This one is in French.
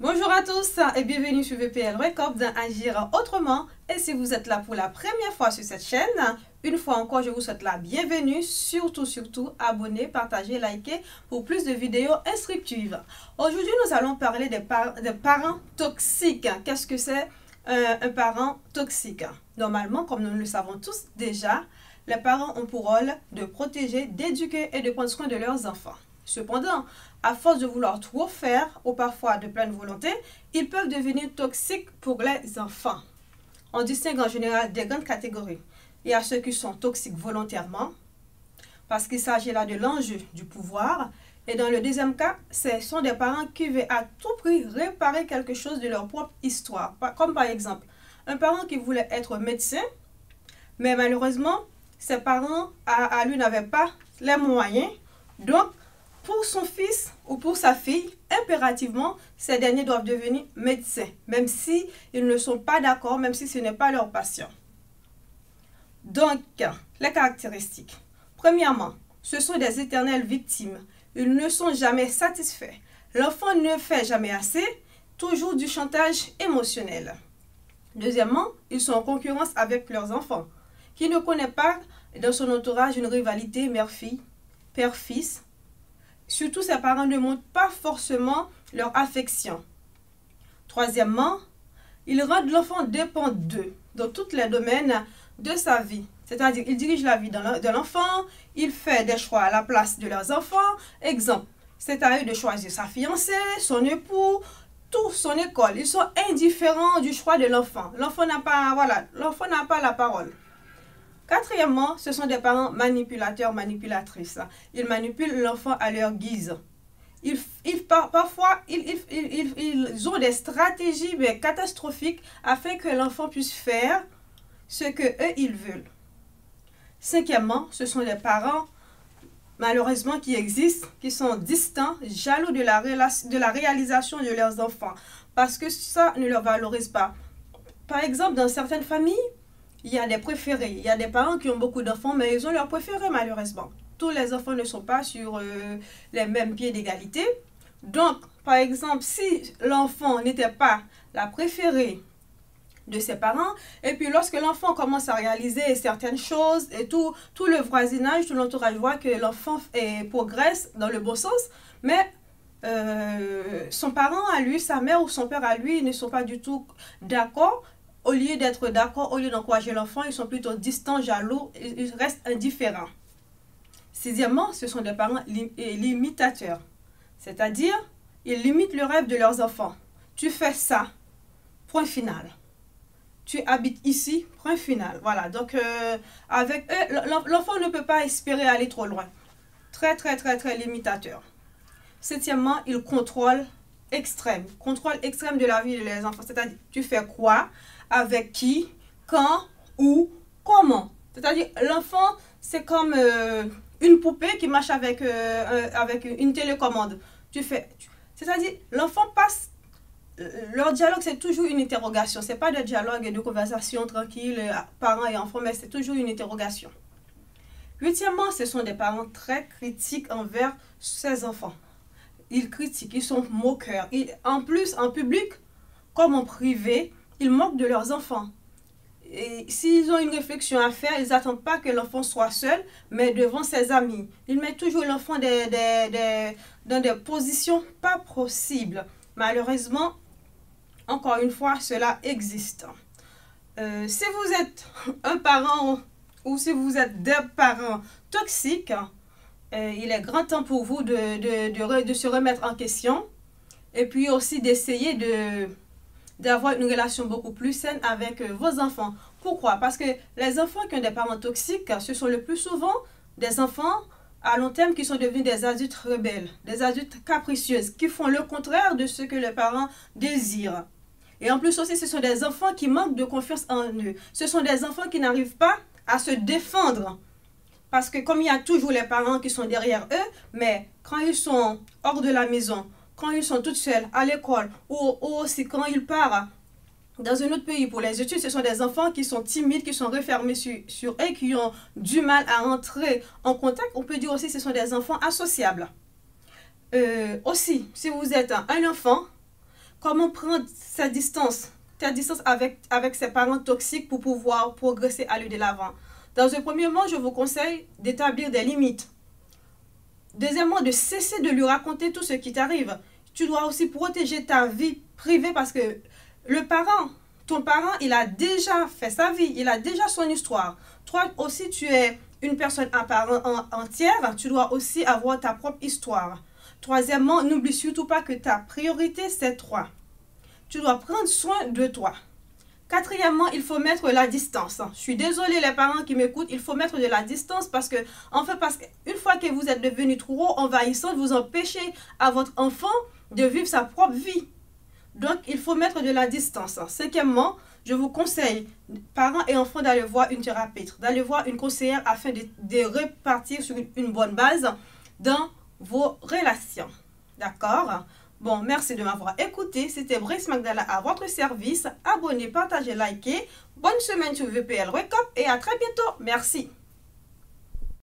Bonjour à tous et bienvenue sur VPL Records dans Agir Autrement. Et si vous êtes là pour la première fois sur cette chaîne, une fois encore, je vous souhaite la bienvenue. Surtout, abonnez, partagez, likez pour plus de vidéos instructives. Aujourd'hui, nous allons parler des parents toxiques. Qu'est-ce que c'est un parent toxique? Normalement, comme nous le savons tous déjà, les parents ont pour rôle de protéger, d'éduquer et de prendre soin de leurs enfants. Cependant, à force de vouloir trop faire, ou parfois de pleine volonté, ils peuvent devenir toxiques pour les enfants. On distingue en général des grandes catégories. Il y a ceux qui sont toxiques volontairement, parce qu'il s'agit là de l'enjeu du pouvoir. Et dans le deuxième cas, ce sont des parents qui veulent à tout prix réparer quelque chose de leur propre histoire. Comme par exemple, un parent qui voulait être médecin, mais malheureusement, ses parents à lui n'avaient pas les moyens. Donc, pour son fils ou pour sa fille, impérativement, ces derniers doivent devenir médecins, même si ils ne sont pas d'accord, même si ce n'est pas leur passion. Donc, les caractéristiques. Premièrement, ce sont des éternelles victimes. Ils ne sont jamais satisfaits. L'enfant ne fait jamais assez, toujours du chantage émotionnel. Deuxièmement, ils sont en concurrence avec leurs enfants, qui ne connaissent pas dans son entourage une rivalité mère-fille, père-fils. Surtout, ses parents ne montrent pas forcément leur affection. Troisièmement, ils rendent l'enfant dépendant d'eux dans tous les domaines de sa vie. C'est-à-dire, ils dirigent la vie de l'enfant, il fait des choix à la place de leurs enfants. Exemple, c'est à eux de choisir sa fiancée, son époux, tout son école. Ils sont indifférents du choix de l'enfant. L'enfant n'a pas, l'enfant n'a pas la parole. Quatrièmement, ce sont des parents manipulateurs, manipulatrices. Ils manipulent l'enfant à leur guise. Parfois, ils ont des stratégies catastrophiques afin que l'enfant puisse faire ce que eux ils veulent. Cinquièmement, ce sont des parents, malheureusement, qui existent, qui sont distants, jaloux de la réalisation de leurs enfants, parce que ça ne leur valorise pas. Par exemple, dans certaines familles, il y a des préférés. Il y a des parents qui ont beaucoup d'enfants, mais ils ont leurs préférés, malheureusement. Tous les enfants ne sont pas sur les mêmes pieds d'égalité. Donc, par exemple, si l'enfant n'était pas la préférée de ses parents, et puis lorsque l'enfant commence à réaliser certaines choses, et tout le voisinage, tout l'entourage voit que l'enfant progresse dans le bon sens, mais son parent à lui, sa mère ou son père à lui, ne sont pas du tout d'accord. Au lieu d'être d'accord, au lieu d'encourager l'enfant, ils sont plutôt distants, jaloux, ils restent indifférents. Sixièmement, ce sont des parents limitateurs. C'est-à-dire, ils limitent le rêve de leurs enfants. Tu fais ça, point final. Tu habites ici, point final. Voilà, donc avec eux, l'enfant ne peut pas espérer aller trop loin. Très limitateur. Septièmement, ils contrôlent extrême. Contrôle extrême de la vie de leurs enfants. C'est-à-dire, tu fais quoi, avec qui, quand, où, comment. C'est-à-dire, l'enfant, c'est comme une poupée qui marche avec une télécommande. C'est-à-dire, l'enfant passe, leur dialogue, c'est toujours une interrogation. Ce n'est pas de dialogue et de conversation tranquille, parents et enfants, mais c'est toujours une interrogation. Huitièmement, ce sont des parents très critiques envers ses enfants. Ils critiquent, ils sont moqueurs. En plus, en public, comme en privé, ils moquent de leurs enfants. Et s'ils ont une réflexion à faire, ils n'attendent pas que l'enfant soit seul, mais devant ses amis. Ils mettent toujours l'enfant dans des positions pas possibles. Malheureusement, encore une fois, cela existe. Si vous êtes un parent ou si vous êtes des parents toxiques, il est grand temps pour vous de se remettre en question et puis aussi d'essayer d'avoir une relation beaucoup plus saine avec vos enfants. Pourquoi? Parce que les enfants qui ont des parents toxiques, ce sont le plus souvent des enfants à long terme qui sont devenus des adultes rebelles, des adultes capricieuses, qui font le contraire de ce que les parents désirent. Et en plus aussi, ce sont des enfants qui manquent de confiance en eux. Ce sont des enfants qui n'arrivent pas à se défendre. Parce que comme il y a toujours les parents qui sont derrière eux, mais quand ils sont hors de la maison, quand ils sont toutes seules à l'école, ou aussi quand ils partent dans un autre pays pour les études, ce sont des enfants qui sont timides, qui sont refermés sur eux, qui ont du mal à entrer en contact. On peut dire aussi que ce sont des enfants associables. Aussi, si vous êtes un enfant, comment prendre sa distance avec ses parents toxiques pour pouvoir progresser, aller de l'avant. Dans un premier moment, je vous conseille d'établir des limites. Deuxièmement, de cesser de lui raconter tout ce qui t'arrive. Tu dois aussi protéger ta vie privée parce que ton parent, il a déjà fait sa vie, il a déjà son histoire. Toi aussi, tu es une personne à part entière, tu dois aussi avoir ta propre histoire. Troisièmement, n'oublie surtout pas que ta priorité, c'est toi. Tu dois prendre soin de toi. Quatrièmement, il faut mettre la distance. Je suis désolée les parents qui m'écoutent, il faut mettre de la distance parce qu'une fois que vous êtes devenu trop envahissant, vous empêchez à votre enfant de vivre sa propre vie. Donc, il faut mettre de la distance. Cinquièmement, je vous conseille, parents et enfants, d'aller voir une thérapeute, d'aller voir une conseillère afin de repartir sur une bonne base dans vos relations. D'accord? Bon, merci de m'avoir écouté. C'était Brice Magdala à votre service. Abonnez, partagez, likez. Bonne semaine sur VPL Wake Up et à très bientôt. Merci.